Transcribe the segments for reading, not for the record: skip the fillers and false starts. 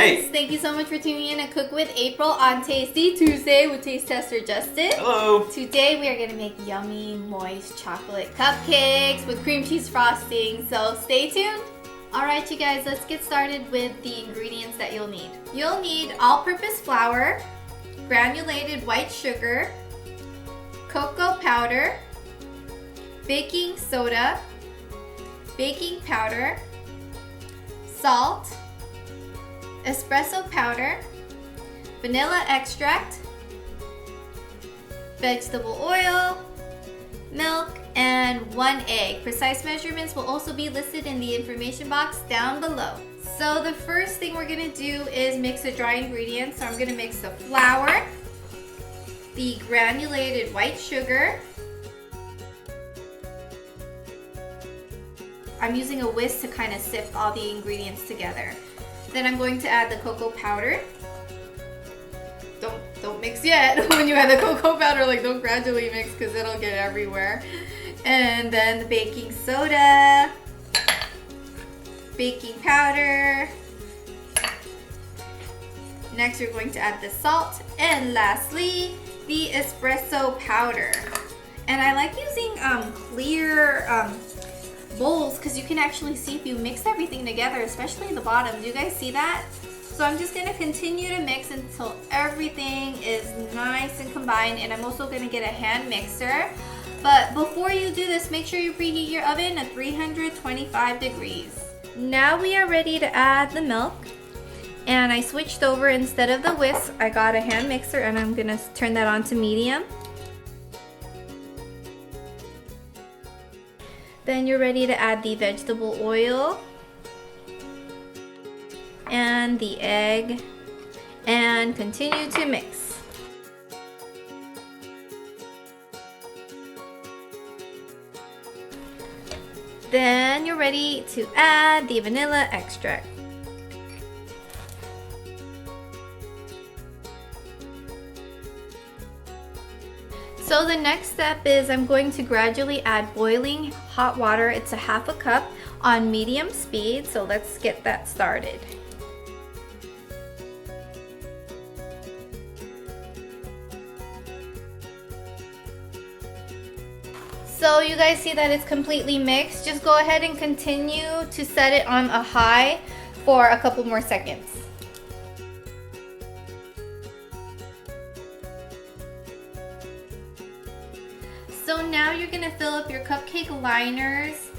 Hey. Thank you so much for tuning in to Cook with April on Tasty Tuesday with Taste Tester Justin. Hello. Today we are going to make yummy, moist chocolate cupcakes with cream cheese frosting, so stay tuned. Alright you guys, let's get started with the ingredients that you'll need. You'll need all-purpose flour, granulated white sugar, cocoa powder, baking soda, baking powder, salt, espresso powder, vanilla extract, vegetable oil, milk, and 1 egg. Precise measurements will also be listed in the information box down below. So the first thing we're gonna do is mix the dry ingredients. So I'm gonna mix the flour, the granulated white sugar. I'm using a whisk to kind of sift all the ingredients together. Then I'm going to add the cocoa powder. Don't mix yet. When you add the cocoa powder, like don't gradually mix because it'll get everywhere. And then the baking soda, baking powder. Next you're going to add the salt, and lastly the espresso powder. And I like using clear bowls because you can actually see if you mix everything together, especially the bottom. Do you guys see that? So I'm just going to continue to mix until everything is nice and combined, and I'm also going to get a hand mixer. But before you do this, make sure you preheat your oven at 325 degrees. Now we are ready to add the milk, and I switched over. Instead of the whisk, I got a hand mixer, and I'm going to turn that on to medium. Then you're ready to add the vegetable oil and the egg and continue to mix. Then you're ready to add the vanilla extract. So the next step is I'm going to gradually add boiling hot water. It's a half a cup on medium speed. So let's get that started. So you guys see that it's completely mixed. Just go ahead and continue to set it on a high for a couple more seconds. So now you're gonna fill up your cupcake liners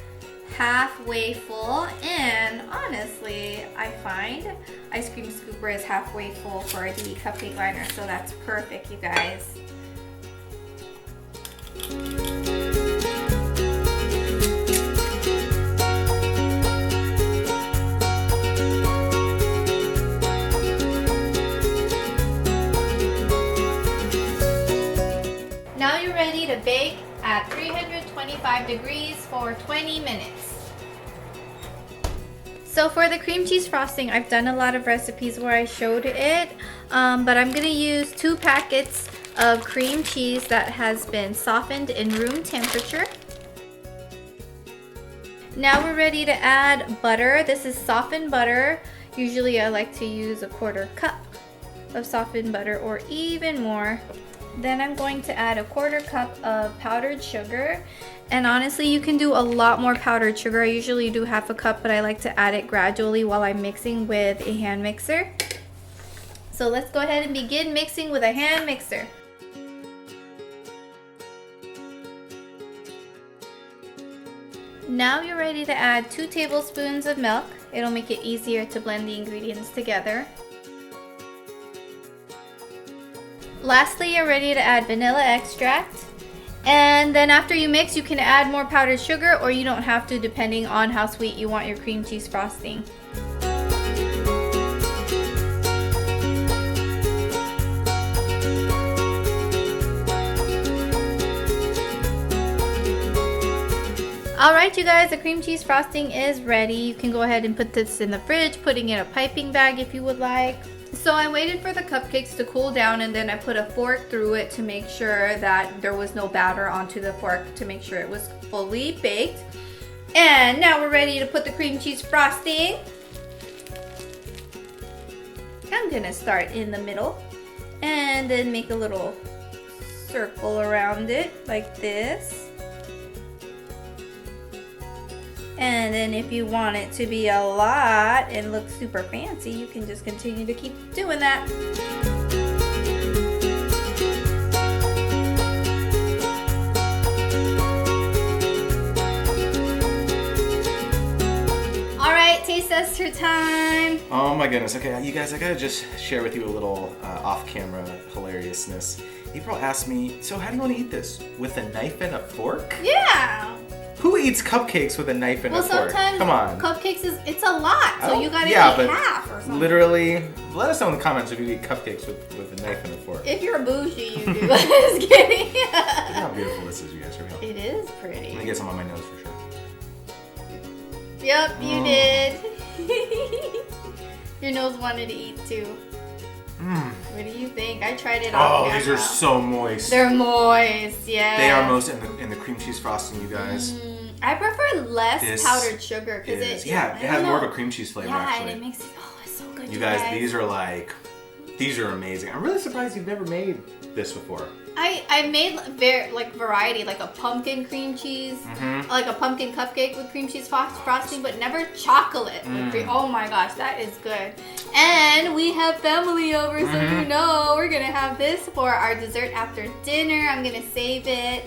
halfway full, and honestly, I find ice cream scooper is halfway full for the cupcake liner, so that's perfect, you guys. Now you're ready to bake at 325 degrees for 20 minutes. So for the cream cheese frosting, I've done a lot of recipes where I showed it, but I'm gonna use 2 packets of cream cheese that has been softened in room temperature. Now we're ready to add butter. This is softened butter. Usually I like to use a 1/4 cup of softened butter or even more. Then I'm going to add a 1/4 cup of powdered sugar. And honestly, you can do a lot more powdered sugar. I usually do half a cup, but I like to add it gradually while I'm mixing with a hand mixer. So let's go ahead and begin mixing with a hand mixer. Now you're ready to add 2 tablespoons of milk. It'll make it easier to blend the ingredients together. Lastly, you're ready to add vanilla extract. And then after you mix, you can add more powdered sugar, or you don't have to, depending on how sweet you want your cream cheese frosting. Alright you guys, the cream cheese frosting is ready. You can go ahead and put this in the fridge, putting in a piping bag if you would like. So I waited for the cupcakes to cool down, and then I put a fork through it to make sure that there was no batter onto the fork, to make sure it was fully baked. And now we're ready to put the cream cheese frosting. I'm gonna start in the middle and then make a little circle around it like this. And then if you want it to be a lot and look super fancy, you can just continue to keep doing that. Taste tester time. Oh my goodness. Okay, you guys, I gotta just share with you a little off-camera hilariousness. April asked me, so how do you want to eat this? With a knife and a fork? Yeah. Who eats cupcakes with a knife and a fork? Well, sometimes come on. Cupcakes it's a lot, so you gotta eat half or something. Literally, let us know in the comments if you eat cupcakes with a knife and a fork. If you're bougie, you do. Just kidding. Look how beautiful this is, you guys. Here we go. It is pretty. Let me get some on my nose for sure. Yep, you did. Your nose wanted to eat too. What do you think? I tried it off camera. These are so moist. They're moist, yeah. They are moist in the cream cheese frosting, you guys. I prefer less powdered sugar because it has more of a cream chease flavor actually. And it makes it it's so good. You guys, these are amazing. I'm really surprised you've never made this before. I made variety, like a pumpkin cream cheese, like a pumpkin cupcake with cream cheese frosting, but never chocolate with cream. Oh my gosh, that is good. And we have family over, so you know we're gonna have this for our dessert after dinner. I'm gonna save it.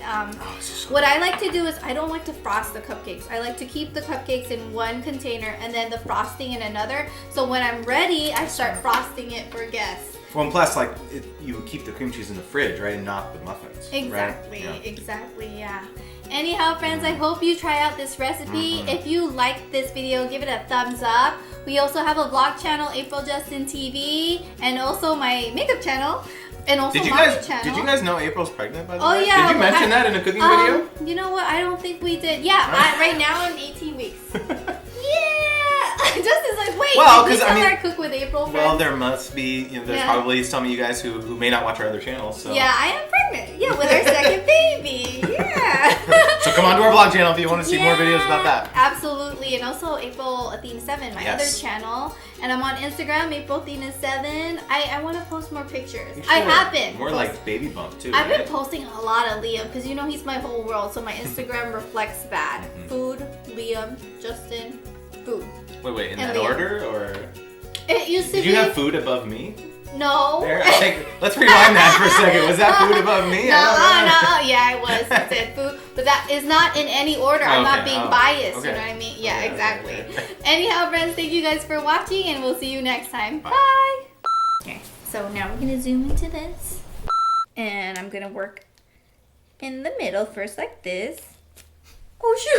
What I like to do is I don't like to frost the cupcakes. I like to keep the cupcakes in one container and then the frosting in another. So when I'm ready, I start frosting it for guests. Well, and plus, you keep the cream cheese in the fridge, right, and not the muffins. Exactly, right? Exactly, yeah. Anyhow, friends, I hope you try out this recipe. If you liked this video, give it a thumbs up. We also have a vlog channel, April Justin TV, and also my makeup channel, and also my channel. Did you guys know April's pregnant, by the way? Oh, yeah. Did you mention that in a cooking video? You know what? I don't think we did. Yeah, right now I'm 18 weeks. Justin's like, wait, did we start our Cook with April friends? Well, there must be, there's probably some of you guys who may not watch our other channels. So. Yeah, I am pregnant. Yeah, with our second baby. Yeah. So come on to our vlog channel if you want to see more videos about that. Absolutely. And also April Athena 7, my other channel. And I'm on Instagram, April Athena 7. I want to post more pictures. I have been. More like baby bump too. I've been posting a lot of Liam because he's my whole world. So my Instagram reflects that. Food, Liam, Justin, food. Wait, in that order or? It used to be. Did you have food above me? No. There, let's rewind that for a second. Was that food above me? No. Yeah, it was. It said food, but that is not in any order. I'm not being biased. You know what I mean? Yeah, exactly. Okay. Anyhow, friends, thank you guys for watching, and we'll see you next time. Bye. Okay, so now we're gonna zoom into this, and I'm gonna work in the middle first, like this. Oh shoot!